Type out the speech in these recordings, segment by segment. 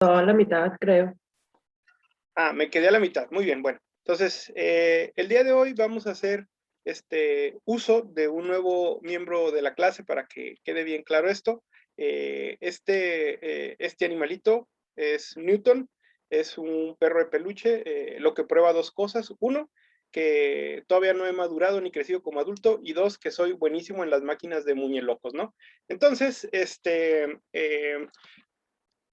A la mitad, creo. Ah, me quedé a la mitad. Muy bien, bueno. Entonces, el día de hoy vamos a hacer uso de un nuevo miembro de la clase para que quede bien claro esto. Este animalito es Newton, es un perro de peluche, lo que prueba dos cosas. Uno, que todavía no he madurado ni crecido como adulto, y dos, que soy buenísimo en las máquinas de muñelocos, ¿no? Entonces,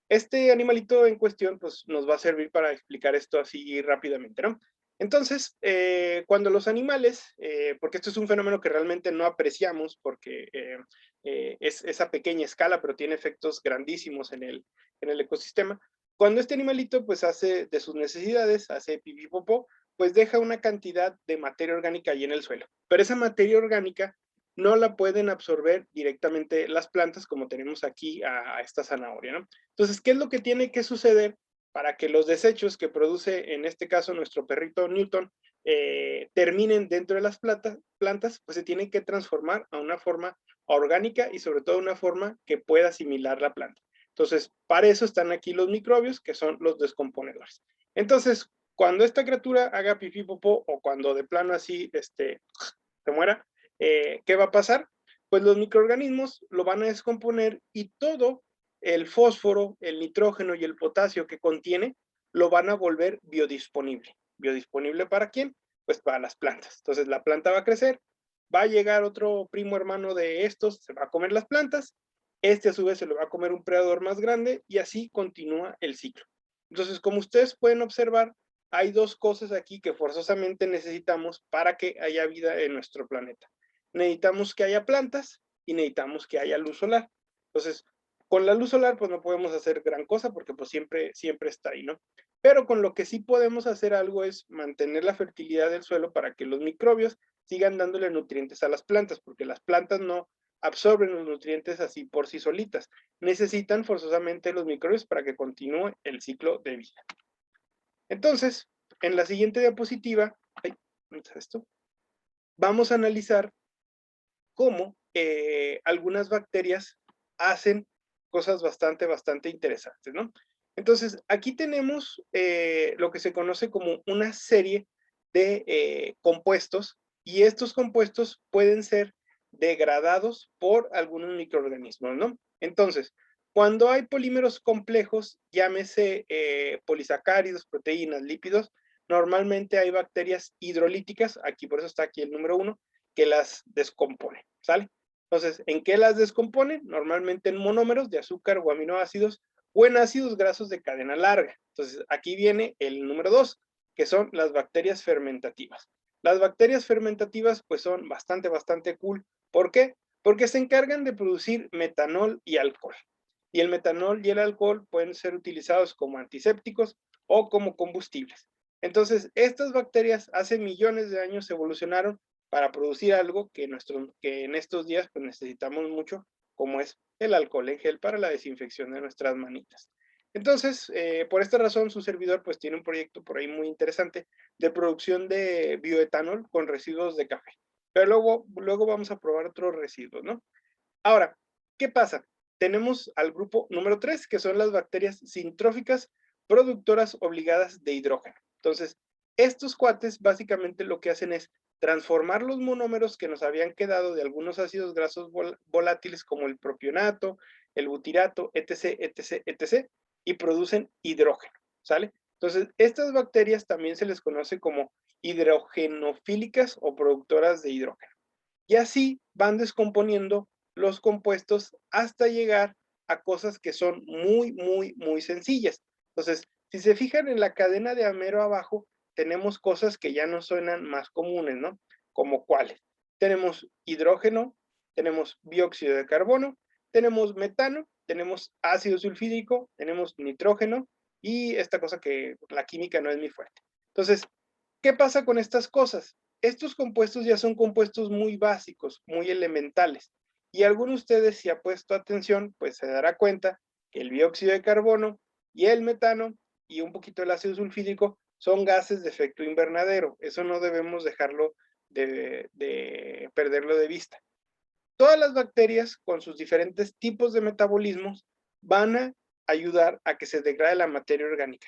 este animalito en cuestión, pues nos va a servir para explicar esto así rápidamente, ¿no? Entonces, cuando los animales, porque esto es un fenómeno que realmente no apreciamos porque es a pequeña escala, pero tiene efectos grandísimos en el ecosistema, cuando este animalito pues hace de sus necesidades, hace pipí popó, pues deja una cantidad de materia orgánica ahí en el suelo. Pero esa materia orgánica no la pueden absorber directamente las plantas como tenemos aquí a esta zanahoria, ¿no? Entonces, ¿qué es lo que tiene que suceder para que los desechos que produce, en este caso, nuestro perrito Newton, terminen dentro de las plantas? Pues se tienen que transformar a una forma orgánica y sobre todo una forma que pueda asimilar la planta. Entonces, para eso están aquí los microbios, que son los descomponedores. Entonces, cuando esta criatura haga pipí popó o cuando de plano así se muera, ¿qué va a pasar? Pues los microorganismos lo van a descomponer y todo el fósforo, el nitrógeno y el potasio que contiene lo van a volver biodisponible. ¿Biodisponible para quién? Pues para las plantas. Entonces la planta va a crecer, va a llegar otro primo hermano de estos, se va a comer las plantas, este a su vez se lo va a comer un predador más grande y así continúa el ciclo. Entonces, como ustedes pueden observar, hay dos cosas aquí que forzosamente necesitamos para que haya vida en nuestro planeta. Necesitamos que haya plantas y necesitamos que haya luz solar. Entonces, con la luz solar, pues no podemos hacer gran cosa porque pues siempre está ahí, ¿no? Pero con lo que sí podemos hacer algo es mantener la fertilidad del suelo para que los microbios sigan dándole nutrientes a las plantas, porque las plantas no absorben los nutrientes así por sí solitas. Necesitan forzosamente los microbios para que continúe el ciclo de vida. Entonces, en la siguiente diapositiva, ¿dónde está esto? Vamos a analizar cómo algunas bacterias hacen cosas bastante interesantes, ¿no? Entonces, aquí tenemos lo que se conoce como una serie de compuestos y estos compuestos pueden ser degradados por algunos microorganismos, ¿no? Entonces, cuando hay polímeros complejos, llámese polisacáridos, proteínas, lípidos, normalmente hay bacterias hidrolíticas, aquí por eso está aquí el número 1, que las descomponen, ¿sale? Entonces, ¿en qué las descomponen? Normalmente en monómeros de azúcar o aminoácidos o en ácidos grasos de cadena larga. Entonces, aquí viene el número 2, que son las bacterias fermentativas. Las bacterias fermentativas pues son bastante cool. ¿Por qué? Porque se encargan de producir metanol y alcohol. Y el metanol y el alcohol pueden ser utilizados como antisépticos o como combustibles. Entonces, estas bacterias hace millones de años evolucionaron para producir algo que en estos días pues necesitamos mucho, como es el alcohol en gel para la desinfección de nuestras manitas. Entonces, por esta razón, su servidor pues tiene un proyecto por ahí muy interesante de producción de bioetanol con residuos de café. Pero luego vamos a probar otros residuos, ¿no? Ahora, ¿qué pasa? Tenemos al grupo número 3, que son las bacterias sintróficas productoras obligadas de hidrógeno. Entonces, estos cuates básicamente lo que hacen es transformar los monómeros que nos habían quedado de algunos ácidos grasos volátiles como el propionato, el butirato, etc., y producen hidrógeno, ¿sale? Entonces, estas bacterias también se les conoce como hidrogenofílicas o productoras de hidrógeno. Y así van descomponiendo los compuestos hasta llegar a cosas que son muy sencillas. Entonces, si se fijan en la cadena de Amero abajo, tenemos cosas que ya nos suenan más comunes, ¿no? Como cuáles. Tenemos hidrógeno, tenemos dióxido de carbono, tenemos metano, tenemos ácido sulfídrico, tenemos nitrógeno y esta cosa que la química no es mi fuerte. Entonces, ¿qué pasa con estas cosas? Estos compuestos ya son compuestos muy básicos, muy elementales. Y alguno de ustedes, si ha puesto atención, pues se dará cuenta que el dióxido de carbono y el metano y un poquito el ácido sulfídrico son gases de efecto invernadero. Eso no debemos dejarlo de perderlo de vista. Todas las bacterias, con sus diferentes tipos de metabolismos, van a ayudar a que se degrade la materia orgánica.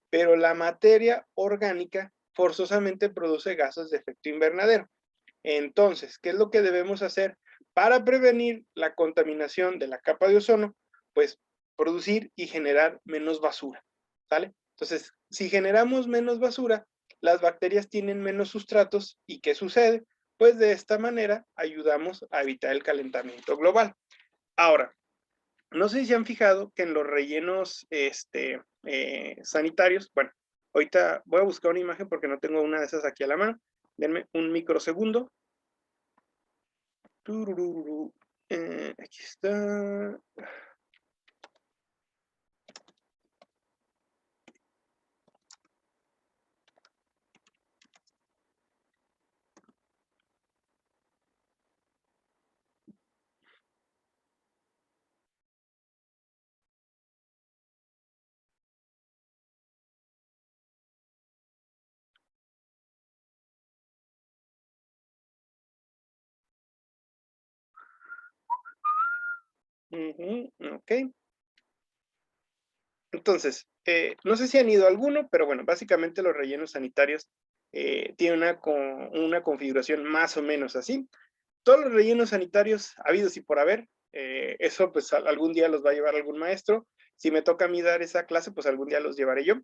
Pero la materia orgánica forzosamente produce gases de efecto invernadero. Entonces, ¿qué es lo que debemos hacer para prevenir la contaminación de la capa de ozono? Pues producir y generar menos basura, ¿sale? Entonces, si generamos menos basura, las bacterias tienen menos sustratos y ¿qué sucede? Pues de esta manera ayudamos a evitar el calentamiento global. Ahora, no sé si se han fijado que en los rellenos sanitarios, bueno, ahorita voy a buscar una imagen porque no tengo una de esas aquí a la mano. Denme un microsegundo. Turururu. Aquí está. Ok. Entonces, no sé si han ido a alguno, pero bueno, básicamente los rellenos sanitarios tienen una configuración más o menos así. Todos los rellenos sanitarios habidos y por haber, eso pues algún día los va a llevar algún maestro. Si me toca a mí dar esa clase, pues algún día los llevaré yo.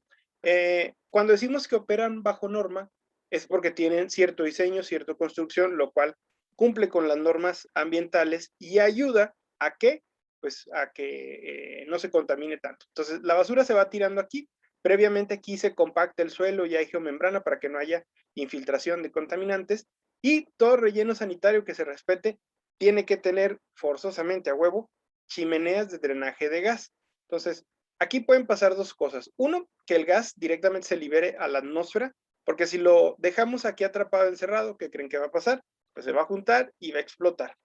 Cuando decimos que operan bajo norma, es porque tienen cierto diseño, cierta construcción, lo cual cumple con las normas ambientales y ayuda a que, pues, a que no se contamine tanto. Entonces, la basura se va tirando aquí. Previamente aquí se compacta el suelo y hay geomembrana para que no haya infiltración de contaminantes. Y todo relleno sanitario que se respete tiene que tener forzosamente a huevo chimeneas de drenaje de gas. Entonces, aquí pueden pasar dos cosas. Uno, que el gas directamente se libere a la atmósfera, porque si lo dejamos aquí atrapado, encerrado, ¿qué creen que va a pasar? Pues se va a juntar y va a explotar.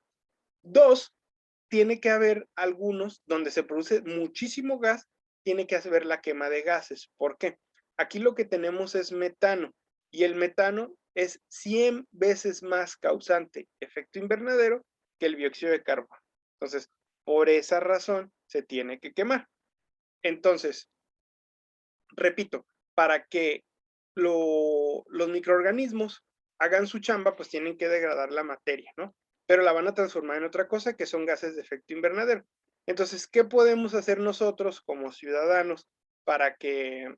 Dos, tiene que haber algunos donde se produce muchísimo gas, tiene que haber la quema de gases. ¿Por qué? Aquí lo que tenemos es metano y el metano es 100 veces más causante efecto invernadero que el dióxido de carbono. Entonces, por esa razón se tiene que quemar. Entonces, repito, para que los microorganismos hagan su chamba, pues tienen que degradar la materia, ¿no? Pero la van a transformar en otra cosa que son gases de efecto invernadero. Entonces, ¿qué podemos hacer nosotros como ciudadanos para que,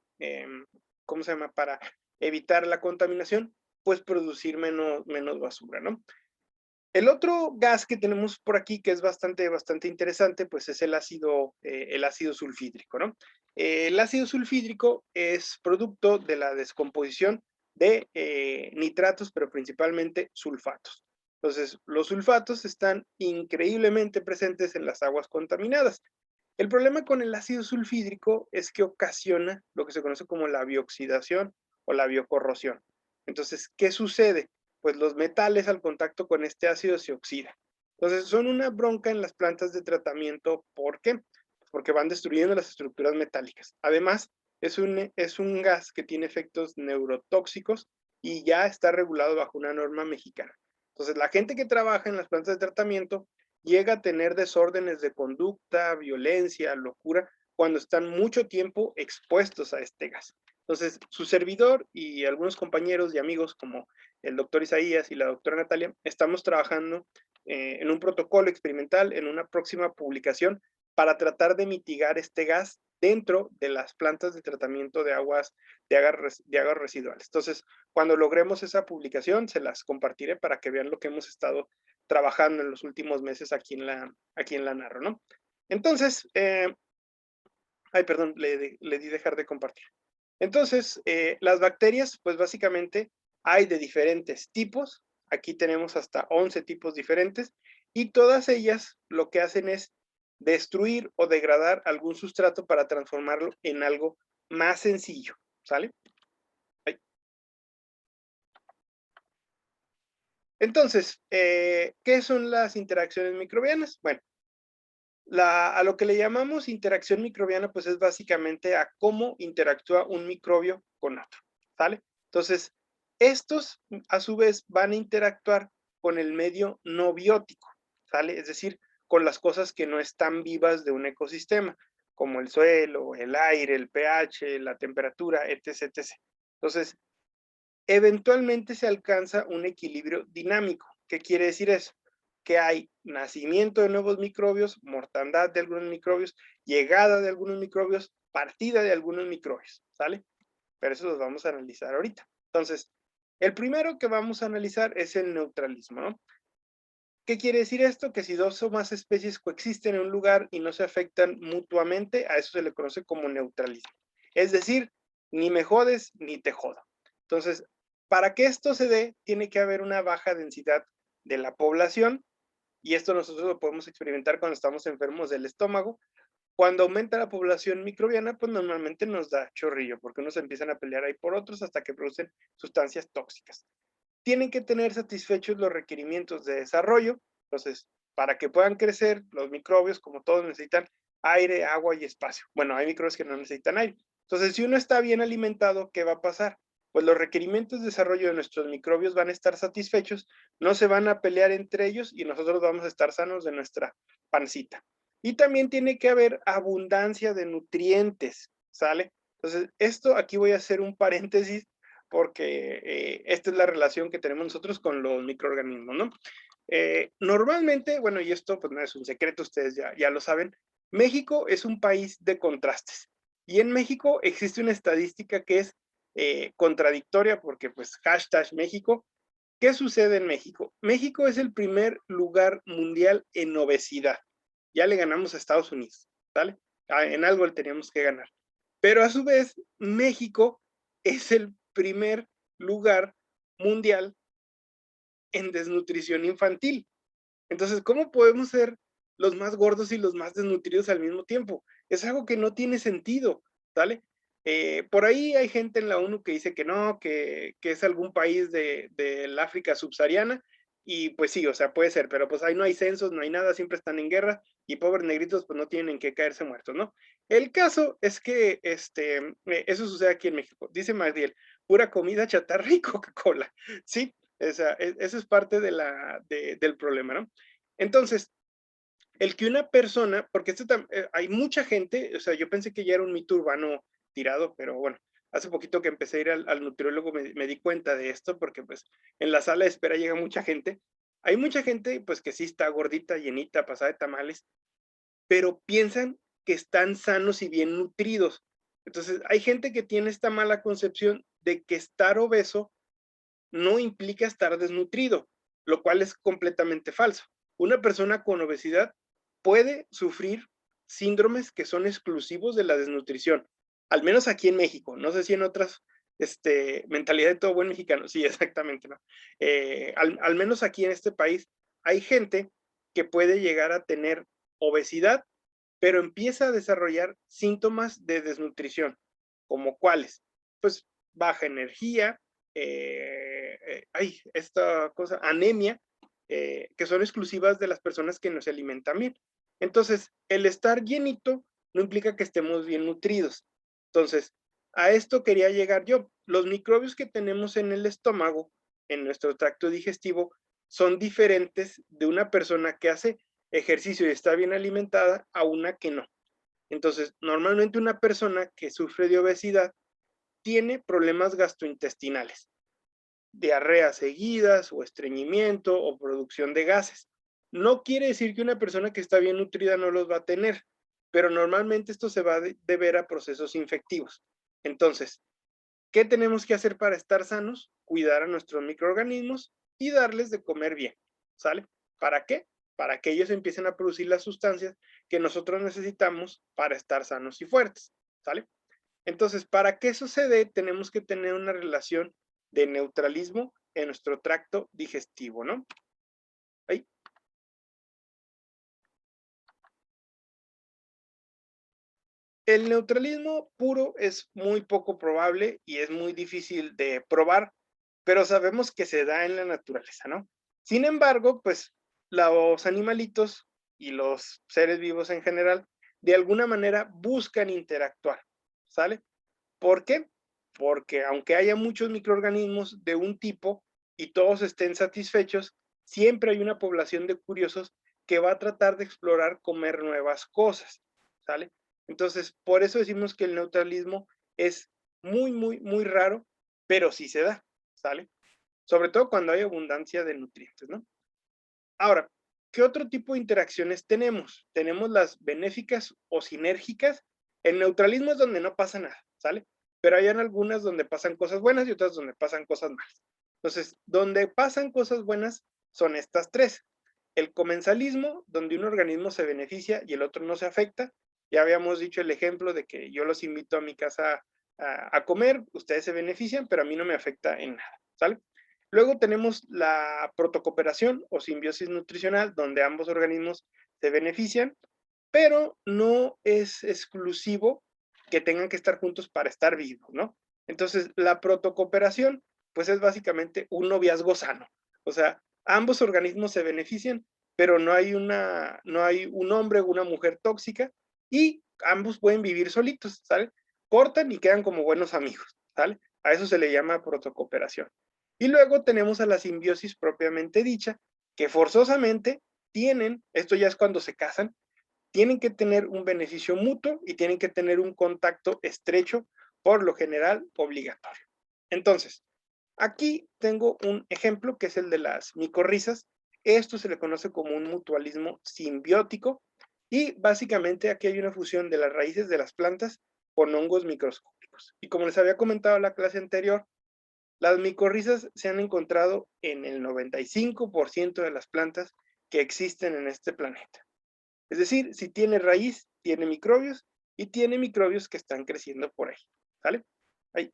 ¿cómo se llama? Para evitar la contaminación, pues producir menos basura, ¿no? El otro gas que tenemos por aquí, que es bastante interesante, pues es el ácido sulfídrico, ¿no? El ácido sulfídrico es producto de la descomposición de nitratos, pero principalmente sulfatos. Entonces, los sulfatos están increíblemente presentes en las aguas contaminadas. El problema con el ácido sulfídrico es que ocasiona lo que se conoce como la bioxidación o la biocorrosión. Entonces, ¿qué sucede? Pues los metales al contacto con este ácido se oxidan. Entonces, son una bronca en las plantas de tratamiento. ¿Por qué? Porque van destruyendo las estructuras metálicas. Además, es un gas que tiene efectos neurotóxicos y ya está regulado bajo una norma mexicana. Entonces, la gente que trabaja en las plantas de tratamiento llega a tener desórdenes de conducta, violencia, locura, cuando están mucho tiempo expuestos a este gas. Entonces, su servidor y algunos compañeros y amigos como el doctor Isaías y la doctora Natalia, estamos trabajando en un protocolo experimental, en una próxima publicación, para tratar de mitigar este gas dentro de las plantas de tratamiento de aguas residuales. Entonces, cuando logremos esa publicación, se las compartiré para que vean lo que hemos estado trabajando en los últimos meses aquí en la Narro, ¿no? Entonces, ay, perdón, le di dejar de compartir. Entonces, las bacterias, pues básicamente hay de diferentes tipos. Aquí tenemos hasta 11 tipos diferentes y todas ellas lo que hacen es destruir o degradar algún sustrato para transformarlo en algo más sencillo, ¿sale? Ay. Entonces, ¿qué son las interacciones microbianas? Bueno, a lo que le llamamos interacción microbiana, pues es básicamente a cómo interactúa un microbio con otro, ¿sale? Entonces, estos a su vez van a interactuar con el medio no biótico, ¿sale? Es decir, con las cosas que no están vivas de un ecosistema, como el suelo, el aire, el pH, la temperatura, etc, etc. Entonces, eventualmente se alcanza un equilibrio dinámico. ¿Qué quiere decir eso? Que hay nacimiento de nuevos microbios, mortandad de algunos microbios, llegada de algunos microbios, partida de algunos microbios, ¿sale? Pero eso los vamos a analizar ahorita. Entonces, el primero que vamos a analizar es el neutralismo, ¿no? ¿Qué quiere decir esto? Que si dos o más especies coexisten en un lugar y no se afectan mutuamente, a eso se le conoce como neutralismo. Es decir, ni me jodes ni te jodo. Entonces, para que esto se dé, tiene que haber una baja densidad de la población, y esto nosotros lo podemos experimentar cuando estamos enfermos del estómago. Cuando aumenta la población microbiana, pues normalmente nos da chorrillo, porque unos empiezan a pelear ahí por otros hasta que producen sustancias tóxicas. Tienen que tener satisfechos los requerimientos de desarrollo. Entonces, para que puedan crecer, los microbios, como todos, necesitan aire, agua y espacio. Bueno, hay microbios que no necesitan aire. Entonces, si uno está bien alimentado, ¿qué va a pasar? Pues los requerimientos de desarrollo de nuestros microbios van a estar satisfechos, no se van a pelear entre ellos y nosotros vamos a estar sanos de nuestra pancita. Y también tiene que haber abundancia de nutrientes, ¿sale? Entonces, esto aquí voy a hacer un paréntesis porque esta es la relación que tenemos nosotros con los microorganismos, ¿no? Normalmente, bueno, y esto pues no es un secreto, ustedes ya lo saben, México es un país de contrastes. Y en México existe una estadística que es contradictoria porque pues hashtag México. ¿Qué sucede en México? México es el primer lugar mundial en obesidad. Ya le ganamos a Estados Unidos, ¿vale? En algo le teníamos que ganar. Pero a su vez, México es el primer lugar mundial en desnutrición infantil. Entonces, ¿cómo podemos ser los más gordos y los más desnutridos al mismo tiempo? Es algo que no tiene sentido, ¿sale? Por ahí hay gente en la ONU que dice que no, que es algún país del África subsahariana, y pues sí, o sea, puede ser, pero pues ahí no hay censos, no hay nada, siempre están en guerra, y pobres negritos pues no tienen en qué caerse muertos, ¿no? El caso es que eso sucede aquí en México. Dice Magdiel, pura comida chatarra y Coca-Cola, ¿sí? O sea, eso es parte del problema, ¿no? Entonces, el que una persona, porque hay mucha gente, o sea, yo pensé que ya era un mito urbano tirado, pero bueno, hace poquito que empecé a ir al nutriólogo me di cuenta de esto, porque pues en la sala de espera llega mucha gente. Hay mucha gente, pues que sí está gordita, llenita, pasada de tamales, pero piensan que están sanos y bien nutridos. Entonces, hay gente que tiene esta mala concepción de que estar obeso no implica estar desnutrido, lo cual es completamente falso. Una persona con obesidad puede sufrir síndromes que son exclusivos de la desnutrición, al menos aquí en México, no sé si en otras, mentalidad de todo buen mexicano, sí, exactamente, ¿no? Al menos aquí en este país hay gente que puede llegar a tener obesidad, pero empieza a desarrollar síntomas de desnutrición, como cuáles, pues baja energía, esta cosa, anemia, que son exclusivas de las personas que no se alimentan bien. Entonces, el estar llenito no implica que estemos bien nutridos. Entonces, a esto quería llegar yo. Los microbios que tenemos en el estómago, en nuestro tracto digestivo, son diferentes de una persona que hace ejercicio y está bien alimentada a una que no. Entonces, normalmente una persona que sufre de obesidad tiene problemas gastrointestinales, diarreas seguidas o estreñimiento o producción de gases. No quiere decir que una persona que está bien nutrida no los va a tener, pero normalmente esto se va a deber a procesos infectivos. Entonces, ¿qué tenemos que hacer para estar sanos? Cuidar a nuestros microorganismos y darles de comer bien, ¿sale? ¿Para qué? Para que ellos empiecen a producir las sustancias que nosotros necesitamos para estar sanos y fuertes, ¿sale? Entonces, para que eso se dé, tenemos que tener una relación de neutralismo en nuestro tracto digestivo, ¿no? Ahí. El neutralismo puro es muy poco probable y es muy difícil de probar, pero sabemos que se da en la naturaleza, ¿no? Sin embargo, pues los animalitos y los seres vivos en general, de alguna manera buscan interactuar, ¿sale? ¿Por qué? Porque aunque haya muchos microorganismos de un tipo y todos estén satisfechos, siempre hay una población de curiosos que va a tratar de explorar comer nuevas cosas, ¿sale? Entonces, por eso decimos que el neutralismo es muy, muy, muy raro, pero sí se da, ¿sale? Sobre todo cuando hay abundancia de nutrientes, ¿no? Ahora, ¿qué otro tipo de interacciones tenemos? Tenemos las benéficas o sinérgicas. El neutralismo es donde no pasa nada, ¿sale? Pero hay algunas donde pasan cosas buenas y otras donde pasan cosas malas. Entonces, donde pasan cosas buenas son estas tres. El comensalismo, donde un organismo se beneficia y el otro no se afecta. Ya habíamos dicho el ejemplo de que yo los invito a mi casa a comer, ustedes se benefician, pero a mí no me afecta en nada, ¿sale? Luego tenemos la protocooperación o simbiosis nutricional, donde ambos organismos se benefician, pero no es exclusivo que tengan que estar juntos para estar vivos, ¿no? Entonces, la protocooperación, pues es básicamente un noviazgo sano. O sea, ambos organismos se benefician, pero no hay un hombre o una mujer tóxica y ambos pueden vivir solitos, ¿sale? Cortan y quedan como buenos amigos, ¿sale? A eso se le llama protocooperación. Y luego tenemos a la simbiosis propiamente dicha, que forzosamente tienen, esto ya es cuando se casan, tienen que tener un beneficio mutuo y tienen que tener un contacto estrecho, por lo general obligatorio. Entonces, aquí tengo un ejemplo que es el de las micorrizas. Esto se le conoce como un mutualismo simbiótico y básicamente aquí hay una fusión de las raíces de las plantas con hongos microscópicos. Y como les había comentado en la clase anterior, las micorrizas se han encontrado en el 95% de las plantas que existen en este planeta. Es decir, si tiene raíz, tiene microbios y tiene microbios que están creciendo por ahí, ¿sale? Ahí.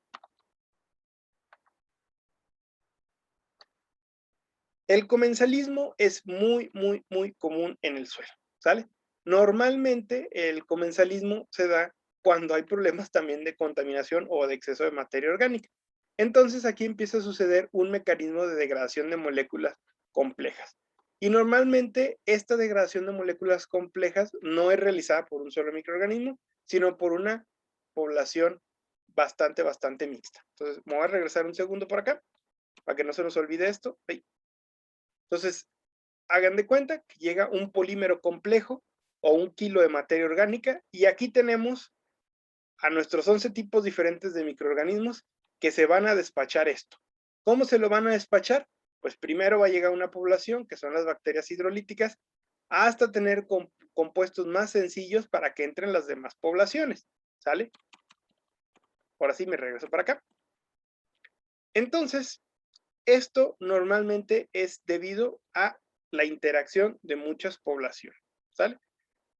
El comensalismo es muy, muy, muy común en el suelo, ¿sale? Normalmente el comensalismo se da cuando hay problemas también de contaminación o de exceso de materia orgánica. Entonces aquí empieza a suceder un mecanismo de degradación de moléculas complejas. Y normalmente esta degradación de moléculas complejas no es realizada por un solo microorganismo, sino por una población bastante, bastante mixta. Entonces, me voy a regresar un segundo por acá, para que no se nos olvide esto. Entonces, hagan de cuenta que llega un polímero complejo o un kilo de materia orgánica y aquí tenemos a nuestros 11 tipos diferentes de microorganismos que se van a despachar esto. ¿Cómo se lo van a despachar? Pues primero va a llegar una población, que son las bacterias hidrolíticas, hasta tener compuestos más sencillos para que entren las demás poblaciones, ¿sale? Ahora sí me regreso para acá. Entonces, esto normalmente es debido a la interacción de muchas poblaciones, ¿sale?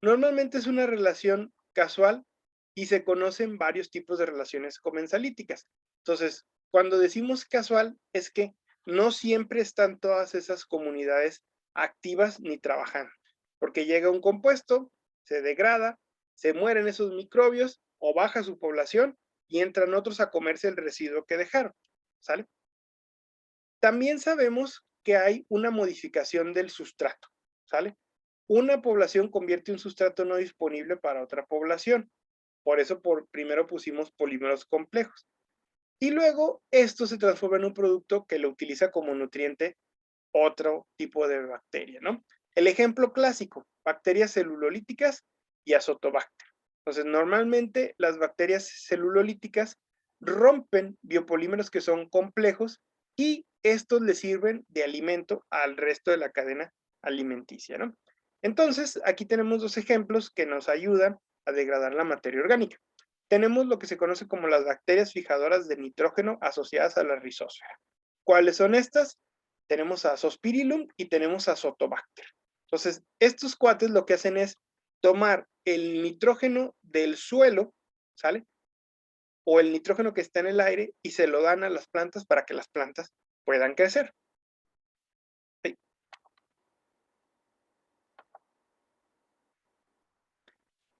Normalmente es una relación casual y se conocen varios tipos de relaciones comensalíticas. Entonces, cuando decimos casual es que no siempre están todas esas comunidades activas ni trabajando, porque llega un compuesto, se degrada, se mueren esos microbios o baja su población y entran otros a comerse el residuo que dejaron, ¿sale? También sabemos que hay una modificación del sustrato, ¿sale? Una población convierte un sustrato no disponible para otra población. Por eso primero pusimos polímeros complejos. Y luego esto se transforma en un producto que lo utiliza como nutriente otro tipo de bacteria, ¿no? El ejemplo clásico, bacterias celulolíticas y azotobacter. Entonces, normalmente las bacterias celulolíticas rompen biopolímeros que son complejos y estos le sirven de alimento al resto de la cadena alimenticia, ¿no? Entonces, aquí tenemos dos ejemplos que nos ayudan a degradar la materia orgánica. Tenemos lo que se conoce como las bacterias fijadoras de nitrógeno asociadas a la rizósfera. ¿Cuáles son estas? Tenemos a Azospirillum y tenemos a Azotobacter. Entonces, estos cuates lo que hacen es tomar el nitrógeno del suelo, ¿sale? O el nitrógeno que está en el aire y se lo dan a las plantas para que las plantas puedan crecer. ¿Sí?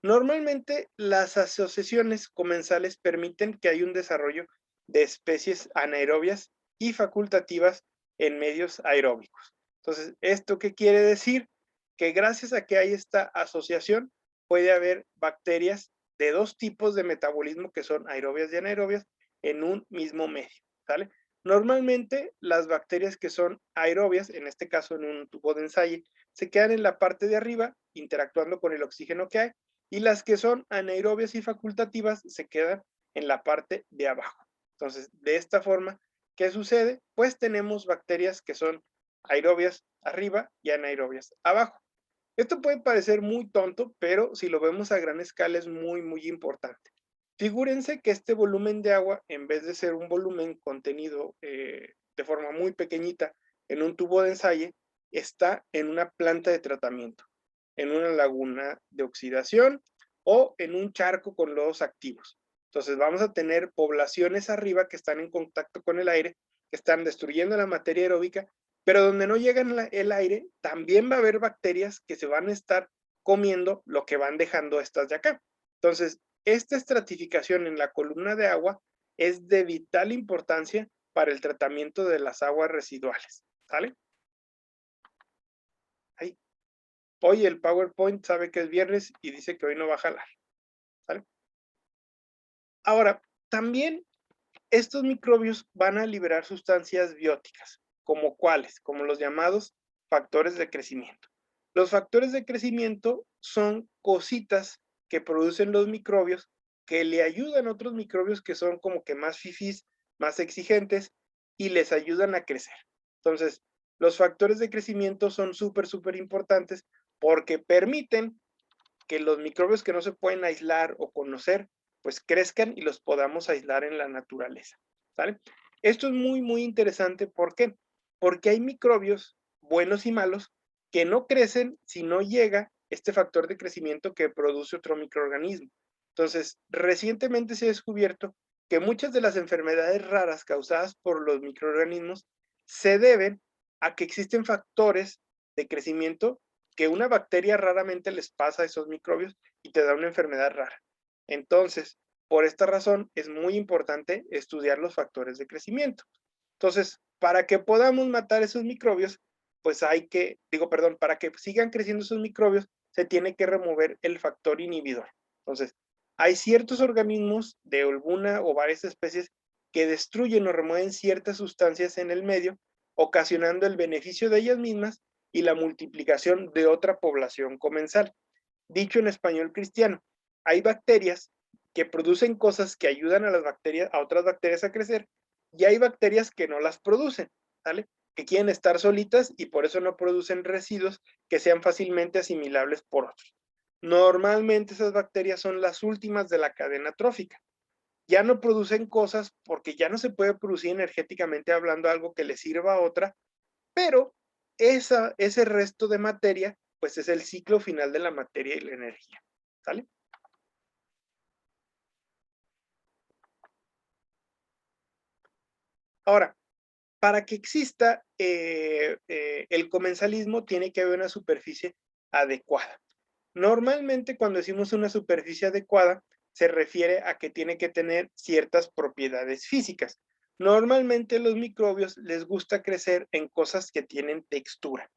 Normalmente las asociaciones comensales permiten que haya un desarrollo de especies anaerobias y facultativas en medios aeróbicos. Entonces, ¿esto qué quiere decir? Que gracias a que hay esta asociación puede haber bacterias de dos tipos de metabolismo que son aerobias y anaerobias en un mismo medio, ¿sale? Normalmente las bacterias que son aerobias, en este caso en un tubo de ensayo, se quedan en la parte de arriba interactuando con el oxígeno que hay y las que son anaerobias y facultativas se quedan en la parte de abajo. Entonces, de esta forma, ¿qué sucede? Pues tenemos bacterias que son aerobias arriba y anaerobias abajo. Esto puede parecer muy tonto, pero si lo vemos a gran escala es muy, muy importante. Figúrense que este volumen de agua, en vez de ser un volumen contenido de forma muy pequeñita en un tubo de ensayo, está en una planta de tratamiento, en una laguna de oxidación o en un charco con lodos activos. Entonces vamos a tener poblaciones arriba que están en contacto con el aire, que están destruyendo la materia aeróbica, pero donde no llega el aire, también va a haber bacterias que se van a estar comiendo lo que van dejando estas de acá. Entonces, esta estratificación en la columna de agua es de vital importancia para el tratamiento de las aguas residuales, ¿sale? Ahí. Hoy el PowerPoint sabe que es viernes y dice que hoy no va a jalar, ¿sale? Ahora, también estos microbios van a liberar sustancias bióticas, ¿como cuáles? Como los llamados factores de crecimiento. Los factores de crecimiento son cositas que producen los microbios que le ayudan a otros microbios que son como que más fifís, más exigentes y les ayudan a crecer. Entonces, los factores de crecimiento son súper, súper importantes porque permiten que los microbios que no se pueden aislar o conocer, pues crezcan y los podamos aislar en la naturaleza, ¿sale? Esto es muy, muy interesante, ¿por qué? Porque hay microbios buenos y malos que no crecen si no llega este factor de crecimiento que produce otro microorganismo. Entonces, recientemente se ha descubierto que muchas de las enfermedades raras causadas por los microorganismos se deben a que existen factores de crecimiento que una bacteria raramente les pasa a esos microbios y te da una enfermedad rara. Entonces, por esta razón es muy importante estudiar los factores de crecimiento. Entonces, para que podamos matar esos microbios, pues hay que, perdón, para que sigan creciendo esos microbios, se tiene que remover el factor inhibidor. Entonces, hay ciertos organismos de alguna o varias especies que destruyen o remueven ciertas sustancias en el medio, ocasionando el beneficio de ellas mismas y la multiplicación de otra población comensal. Dicho en español cristiano, hay bacterias que producen cosas que ayudan a las bacterias, a otras bacterias a crecer, y hay bacterias que no las producen, ¿vale? Que quieren estar solitas y por eso no producen residuos que sean fácilmente asimilables por otros. Normalmente esas bacterias son las últimas de la cadena trófica. Ya no producen cosas porque ya no se puede producir energéticamente hablando algo que le sirva a otra, pero ese resto de materia, pues es el ciclo final de la materia y la energía, ¿sale? Ahora, para que exista el comensalismo, tiene que haber una superficie adecuada. Normalmente, cuando decimos una superficie adecuada, se refiere a que tiene que tener ciertas propiedades físicas. Normalmente, los microbios les gusta crecer en cosas que tienen textura.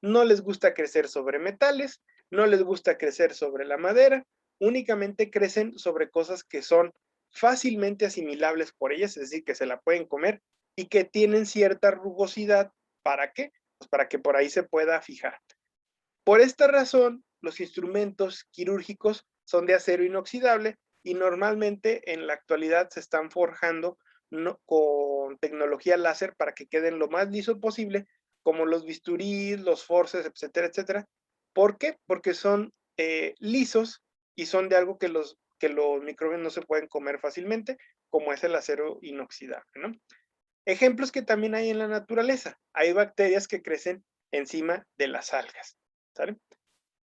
No les gusta crecer sobre metales, no les gusta crecer sobre la madera, únicamente crecen sobre cosas que son fácilmente asimilables por ellas, es decir, que se la pueden comer y que tienen cierta rugosidad. ¿Para qué? Pues para que por ahí se pueda fijar. Por esta razón, los instrumentos quirúrgicos son de acero inoxidable y normalmente en la actualidad se están forjando con tecnología láser para que queden lo más liso posible, como los bisturís, los forces, etcétera, etcétera. ¿Por qué? Porque son lisos y son de algo que los microbios no se pueden comer fácilmente, como es el acero inoxidable, ¿no? Ejemplos que también hay en la naturaleza. Hay bacterias que crecen encima de las algas, ¿sale?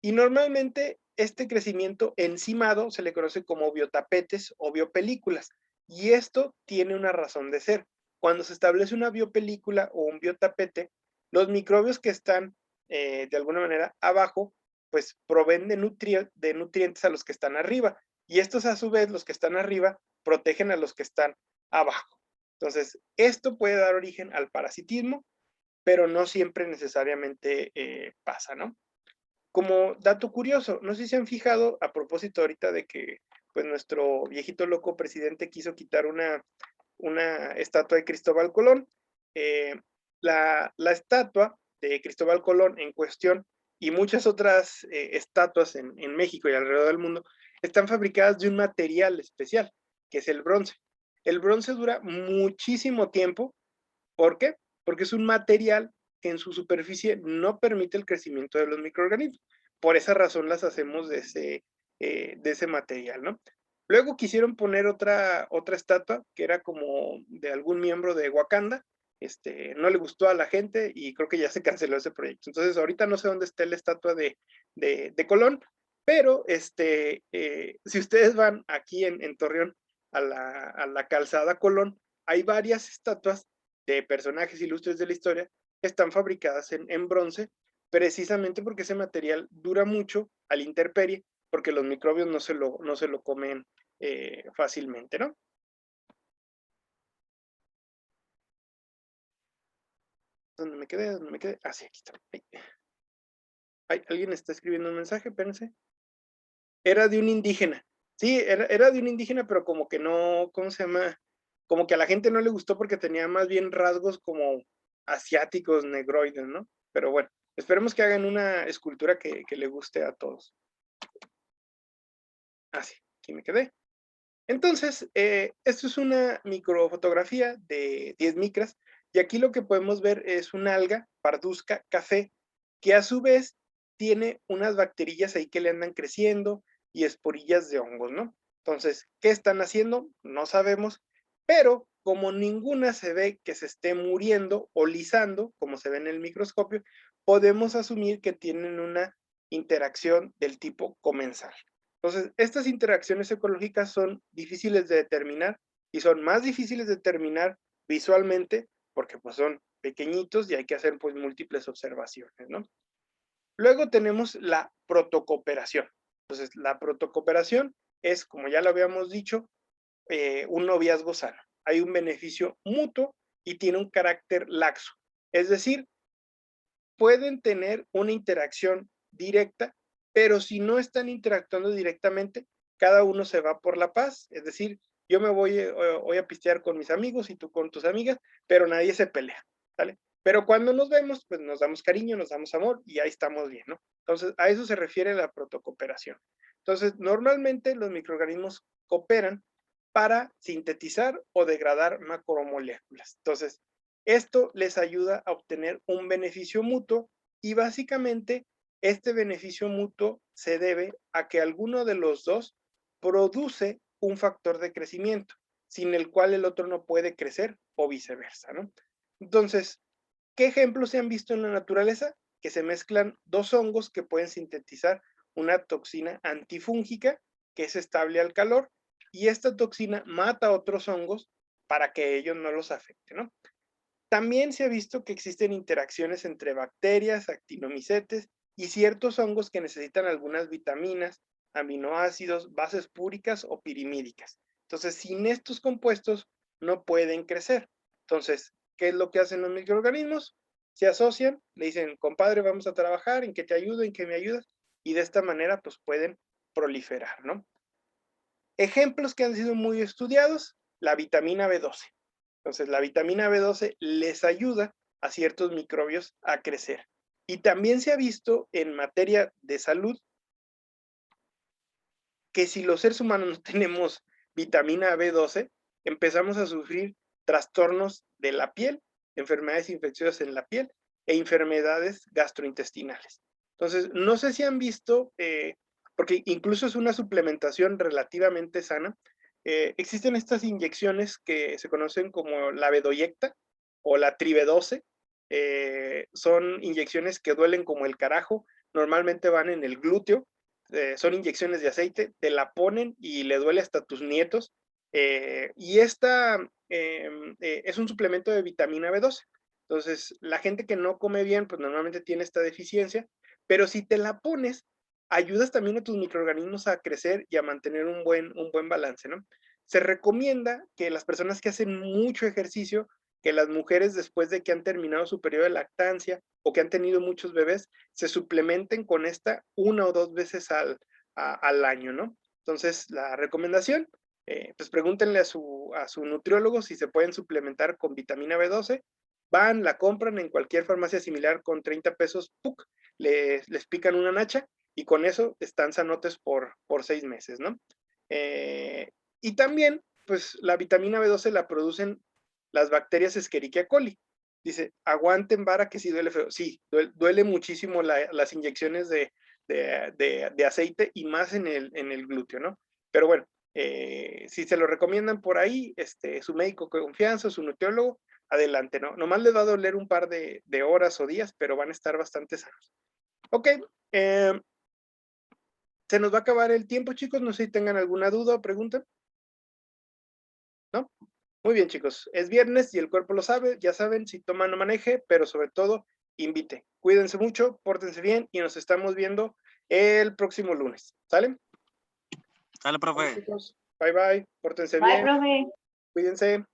Y normalmente este crecimiento enzimado se le conoce como biotapetes o biopelículas. Y esto tiene una razón de ser. Cuando se establece una biopelícula o un biotapete, los microbios que están de alguna manera abajo, pues proveen de nutrientes a los que están arriba. Y estos a su vez, los que están arriba, protegen a los que están abajo. Entonces, esto puede dar origen al parasitismo, pero no siempre necesariamente pasa, ¿no? Como dato curioso, no sé si se han fijado, a propósito ahorita de que pues nuestro viejito loco presidente quiso quitar una estatua de Cristóbal Colón. La estatua de Cristóbal Colón en cuestión y muchas otras estatuas en México y alrededor del mundo están fabricadas de un material especial, que es el bronce. El bronce dura muchísimo tiempo. ¿Por qué? Porque es un material que en su superficie no permite el crecimiento de los microorganismos. Por esa razón las hacemos de ese material, ¿no? Luego quisieron poner otra estatua que era como de algún miembro de Wakanda. No le gustó a la gente y creo que ya se canceló ese proyecto. Entonces ahorita no sé dónde está la estatua de Colón, pero si ustedes van aquí en Torreón a la calzada Colón, hay varias estatuas de personajes ilustres de la historia que están fabricadas en bronce, precisamente porque ese material dura mucho al intemperie, porque los microbios no se lo comen fácilmente, ¿no? ¿Dónde me quedé? ¿Dónde me quedé? Ah, sí, aquí está. Ay, alguien está escribiendo un mensaje, espérense. Era de un indígena. Sí, era de un indígena, pero como que no, ¿cómo se llama? Como que a la gente no le gustó porque tenía más bien rasgos como asiáticos, negroides, ¿no? Pero bueno, esperemos que hagan una escultura que le guste a todos. Ah, sí, aquí me quedé. Entonces, esto es una microfotografía de 10 micras, y aquí lo que podemos ver es una alga parduzca café, que a su vez tiene unas bacterias ahí que le andan creciendo y esporillas de hongos, ¿no? Entonces, ¿qué están haciendo? No sabemos, pero como ninguna se ve que se esté muriendo o lisando, como se ve en el microscopio, podemos asumir que tienen una interacción del tipo comensal. Entonces, estas interacciones ecológicas son difíciles de determinar y son más difíciles de determinar visualmente porque pues son pequeñitos y hay que hacer pues múltiples observaciones, ¿no? Luego tenemos la protocooperación. Entonces, la protocooperación es, como ya lo habíamos dicho, un noviazgo sano. Hay un beneficio mutuo y tiene un carácter laxo. Es decir, pueden tener una interacción directa, pero si no están interactuando directamente, cada uno se va por la paz, es decir, yo me voy a pistear con mis amigos y tú con tus amigas, pero nadie se pelea, ¿vale? Pero cuando nos vemos, pues nos damos cariño, nos damos amor y ahí estamos bien, ¿no? Entonces, a eso se refiere la protocooperación. Entonces, normalmente los microorganismos cooperan para sintetizar o degradar macromoléculas. Entonces, esto les ayuda a obtener un beneficio mutuo y básicamente este beneficio mutuo se debe a que alguno de los dos produce un factor de crecimiento, sin el cual el otro no puede crecer o viceversa, ¿no? Entonces, ¿qué ejemplos se han visto en la naturaleza? Que se mezclan dos hongos que pueden sintetizar una toxina antifúngica que es estable al calor y esta toxina mata a otros hongos para que ellos no los afecten, ¿no? También se ha visto que existen interacciones entre bacterias, actinomicetes y ciertos hongos que necesitan algunas vitaminas, aminoácidos, bases púricas o pirimídicas. Entonces, sin estos compuestos no pueden crecer. Entonces, ¿qué es lo que hacen los microorganismos? Se asocian, le dicen, compadre, vamos a trabajar, ¿en qué te ayudo? ¿En qué me ayudas? Y de esta manera, pues pueden proliferar, ¿no? Ejemplos que han sido muy estudiados, la vitamina B12. Entonces, la vitamina B12 les ayuda a ciertos microbios a crecer. Y también se ha visto en materia de salud que si los seres humanos no tenemos vitamina B12, empezamos a sufrir trastornos de la piel, enfermedades infecciosas en la piel e enfermedades gastrointestinales. Entonces, no sé si han visto, porque incluso es una suplementación relativamente sana, existen estas inyecciones que se conocen como la bedoyecta o la tribedose. Son inyecciones que duelen como el carajo, normalmente van en el glúteo, son inyecciones de aceite, te la ponen y le duele hasta a tus nietos. Y esta es un suplemento de vitamina B12. Entonces, la gente que no come bien, pues normalmente tiene esta deficiencia, pero si te la pones, ayudas también a tus microorganismos a crecer y a mantener un buen balance, ¿no? Se recomienda que las personas que hacen mucho ejercicio, que las mujeres después de que han terminado su periodo de lactancia o que han tenido muchos bebés, se suplementen con esta una o dos veces al año, ¿no? Entonces, la recomendación, pues pregúntenle a su nutriólogo si se pueden suplementar con vitamina B12, van, la compran en cualquier farmacia similar con 30 pesos, ¡puc! les pican una nacha y con eso están sanotes por 6 meses, ¿no? Y también, pues la vitamina B12 la producen las bacterias Escherichia coli. Dice, aguanten vara que sí duele feo. Sí, duele muchísimo las inyecciones de aceite y más en el glúteo, ¿no? Pero bueno, si se lo recomiendan por ahí, su médico de confianza, su nutriólogo, adelante, ¿no? Nomás les va a doler un par de horas o días, pero van a estar bastante sanos. Ok, se nos va a acabar el tiempo, chicos. No sé si tengan alguna duda o pregunta. ¿No? Muy bien, chicos. Es viernes y el cuerpo lo sabe. Ya saben, si toma no maneje, pero sobre todo, invite. Cuídense mucho, pórtense bien y nos estamos viendo el próximo lunes. ¿Sale? Sale, profe. Chicos, bye bye, pórtense Bye, bien. profe. Cuídense.